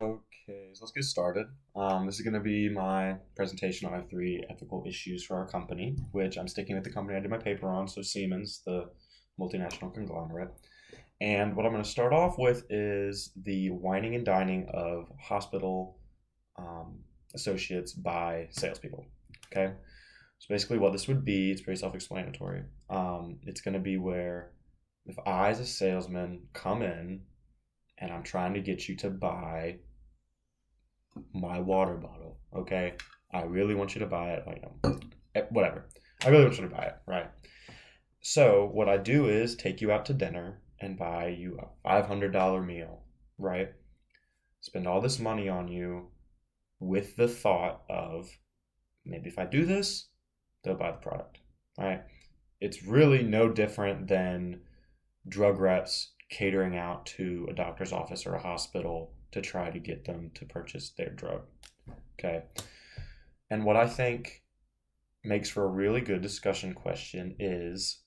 Okay, so let's get started. This is going to be my presentation on our three ethical issues for our company, which I'm sticking with the company I did my paper on, so Siemens, the multinational conglomerate. And what I'm going to start off with is the whining and dining of hospital associates by salespeople. Okay, so basically, what this would be, it's pretty self-explanatory. It's going to be where if I, as a salesman, come in and I'm trying to get you to buy my water bottle, okay? I really want you to buy it. Whatever. I really want you to buy it, right? So what I do is take you out to dinner and buy you a $500 meal, right? Spend all this money on you with the thought of maybe if I do this, they'll buy the product, right? It's really no different than drug reps catering out to a doctor's office or a hospital to try to get them to purchase their drug. Okay. And what I think makes for a really good discussion question is,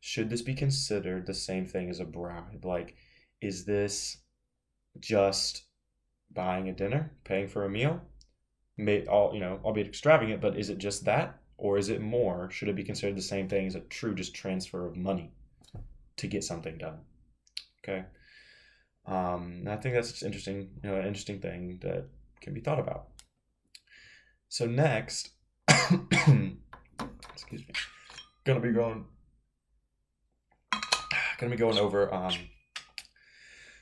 should this be considered the same thing as a bribe? Like, is this just buying a dinner, paying for a meal? Albeit extravagant, but is it just that? Or is it more? Should it be considered the same thing as a true just transfer of money to get something done? Okay. And I think that's just interesting, an interesting thing that can be thought about. So next, excuse me, gonna be going over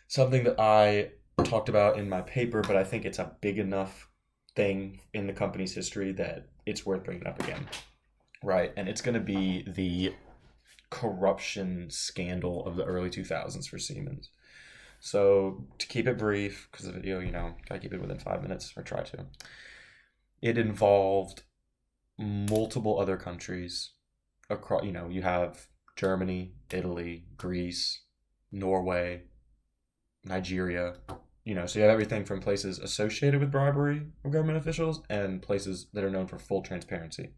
something that I talked about in my paper, but I think it's a big enough thing in the company's history that it's worth bringing up again, right? And it's gonna be the corruption scandal of the early 2000s for Siemens. So to keep it brief, because the video, gotta keep it within 5 minutes or try to. It involved multiple other countries across. You have Germany, Italy, Greece, Norway, Nigeria. So you have everything from places associated with bribery of government officials and places that are known for full transparency,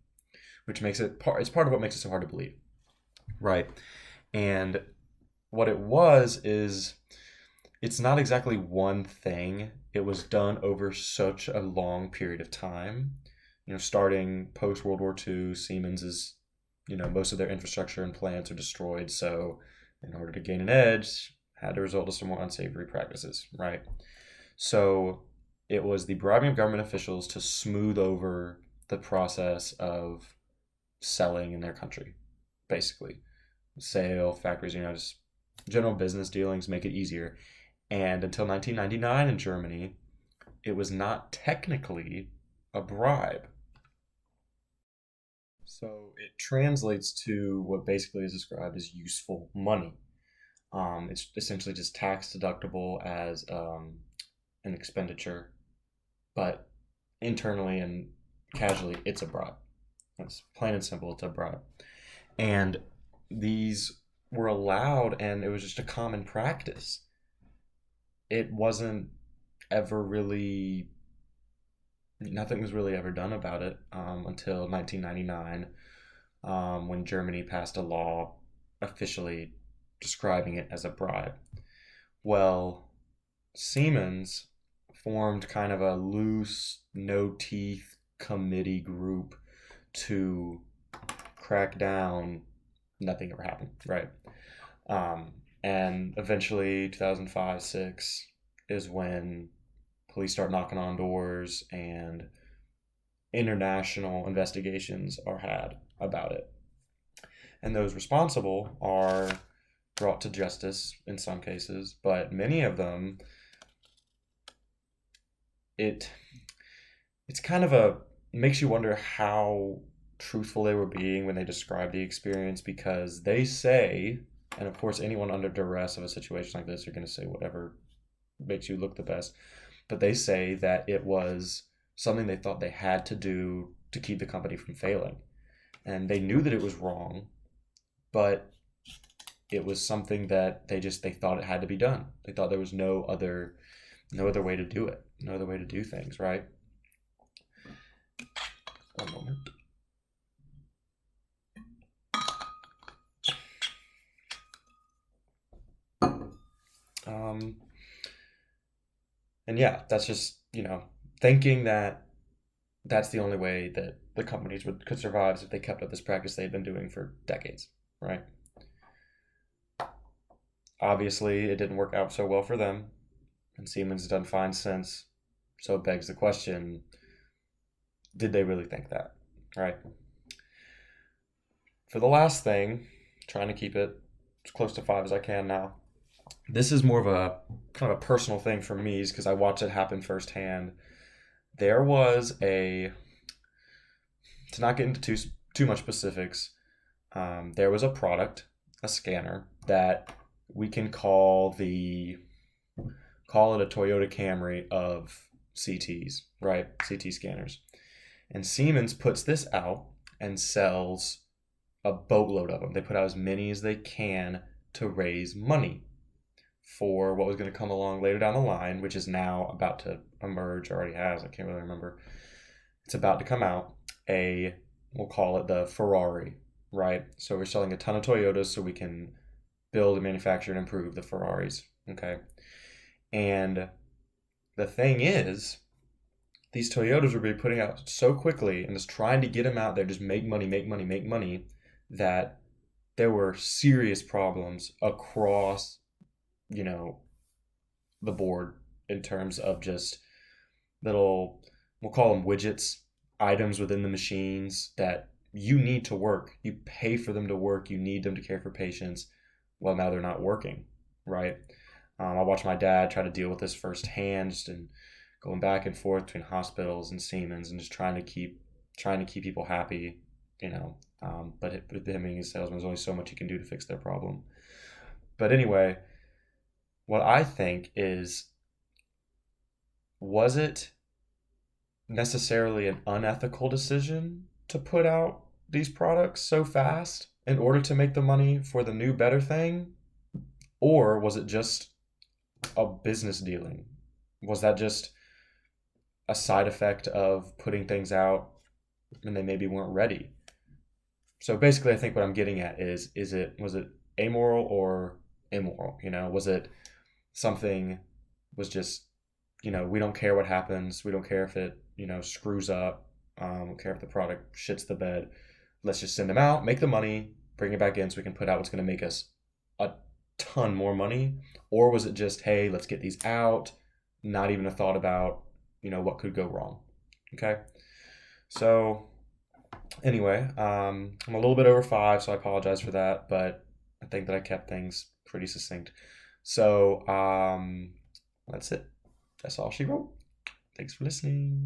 which makes it part. It's part of what makes it so hard to believe, right? And what it was is it's not exactly one thing. It was done over such a long period of time. Starting post World War II, Siemens is, most of their infrastructure and plants are destroyed. So, in order to gain an edge, had to resort to some more unsavory practices, right? So, it was the bribing of government officials to smooth over the process of selling in their country, basically. Sale, factories, just general business dealings make it easier. And until 1999 in Germany, it was not technically a bribe. So it translates to what basically is described as useful money. It's essentially just tax deductible as an expenditure, but internally and casually, it's a bribe. That's plain and simple, it's a bribe. And these were allowed, and it was just a common practice. It wasn't ever really, nothing was really ever done about it until 1999 when Germany passed a law officially describing it as a bribe. Well, Siemens formed kind of a loose, no teeth committee group to crack down. Nothing ever happened, right? And eventually, 2005, 6 is when police start knocking on doors and international investigations are had about it. And those responsible are brought to justice in some cases, but many of them, it's kind of makes you wonder how truthful they were being when they describe the experience, because they say, and of course anyone under duress of a situation like this, you're going to say whatever makes you look the best, but they say that it was something they thought they had to do to keep the company from failing, and they knew that it was wrong, but it was something that they thought it had to be done. They thought there was no other way to do it, no other way to do things, right? One moment. Um, And yeah, that's just, thinking that that's the only way that the companies could survive is if they kept up this practice they've been doing for decades, right? Obviously, it didn't work out so well for them, and Siemens has done fine since. So it begs the question, did they really think that, right? For the last thing, trying to keep it as close to five as I can now. This is more of a kind of a personal thing for me because I watched it happen firsthand. There was a, to not get into too much specifics, there was a product, a scanner that we can call it a Toyota Camry of CTs, right? CT scanners. And Siemens puts this out and sells a boatload of them. They put out as many as they can to raise money for what was going to come along later down the line, which is now about to emerge, or already has. I can't really remember. It's about to come out. We'll call it the Ferrari, right? So we're selling a ton of Toyotas so we can build and manufacture and improve the Ferraris, okay? And the thing is, these Toyotas will be putting out so quickly and just trying to get them out there, just make money, make money, make money, that there were serious problems across, you know, the board in terms of just little, we'll call them widgets, items within the machines that you need to work. You pay for them to work. You need them to care for patients. Well, now they're not working, right? I watched my dad try to deal with this firsthand, just in going back and forth between hospitals and Siemens, and just trying to keep people happy, you know. But with him being a salesman, there's only so much he can do to fix their problem. But anyway, what I think is, was it necessarily an unethical decision to put out these products so fast in order to make the money for the new better thing? Or was it just a business dealing? Was that just a side effect of putting things out and they maybe weren't ready? So basically, I think what I'm getting at is was it amoral or immoral? Was it something was just, we don't care what happens. We don't care if it, screws up. We don't care if the product shits the bed. Let's just send them out, make the money, bring it back in so we can put out what's going to make us a ton more money. Or was it just, hey, let's get these out, not even a thought about, what could go wrong? Okay. So anyway, I'm a little bit over five, so I apologize for that, but I think that I kept things pretty succinct. So that's it. That's all she wrote. Thanks for listening.